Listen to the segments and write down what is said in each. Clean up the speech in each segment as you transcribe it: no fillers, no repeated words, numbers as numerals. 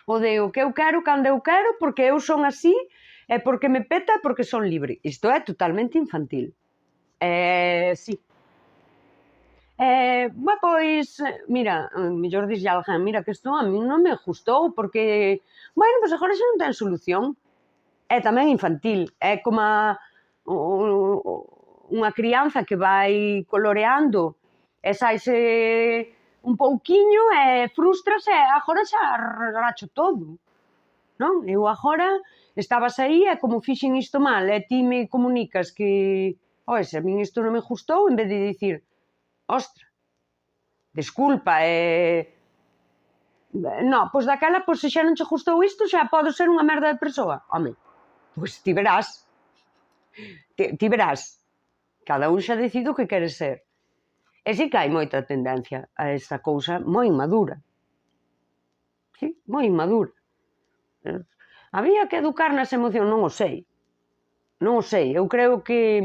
O de o que eu quero, cando eu quero, porque eu son así, e porque me peta, porque son libre. Isto é totalmente infantil. Sí. Pois, mira, mellor dixlle a alguén, mira, que isto a mí non me gustou, porque, bueno, pois agora xa non ten solución. É tamén infantil, é como unha crianza que vai coloreando e saise un pouquiño e frustrase e agora xa racho todo, non? Eu agora estabas aí e como fixen isto mal e ti me comunicas que, se a min isto non me gustou, en vez de dicir, ostra, desculpa, no, pois daquela, pois se xa non che gustou isto, xa podo ser unha merda de persoa. Home, pois ti verás. Ti verás. Cada un xa decide o que quere ser. E si que hai moita tendencia a esta cousa moi inmadura. Sí, moi inmadura. Había que educar nas emocións, non o sei. Non o sei. Eu creo que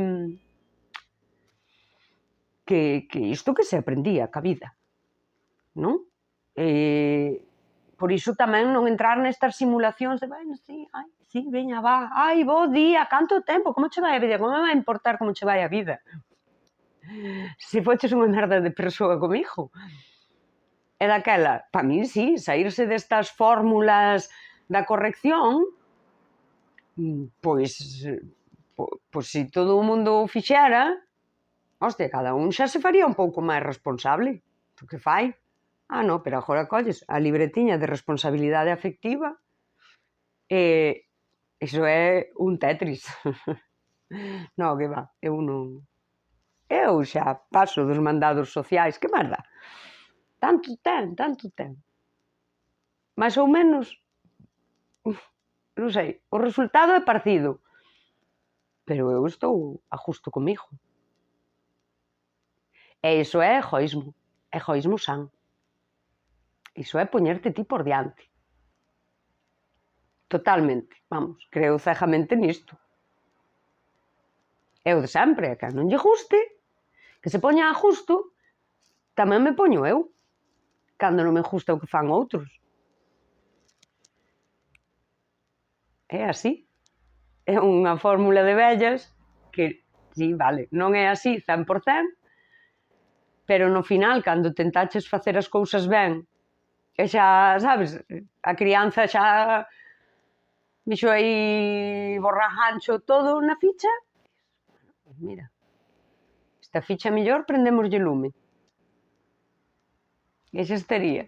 isto que se aprendía ca vida. Non? Por iso tamén non entrar nestas simulacións de, bueno, sí, veña, va, bo día, canto tempo, como che vai a vida? Como me vai importar como che vai a vida? Se foches unha merda de persoa comigo. E daquela, para min sí, saírse destas fórmulas da corrección, pois se todo o mundo o fixera, hostia, cada un xa se faría un pouco máis responsable do que fai. Non, pero agora colles a libretiña de responsabilidade afectiva e iso é un Tetris. Non, que va, eu non... Eu xa paso dos mandados sociais, que máis dá? Tanto ten. Mais ou menos, non sei, o resultado é parecido. Pero eu estou a justo comigo. E iso é egoísmo san. Iso é poñerte ti por diante. Totalmente, vamos, creo cegamente nisto. É o de sempre, que non lle guste, que se poña a justo, tamén me poño eu, cando non me gusta o que fan outros. É así. É unha fórmula de vellas que, sí, vale, non é así 100%, pero no final, cando tentaches facer as cousas ben, e xa, sabes, a crianza xa dixo aí borrajancho todo na ficha, mira, esta ficha mellor prendémoslle lume. E xa estaría.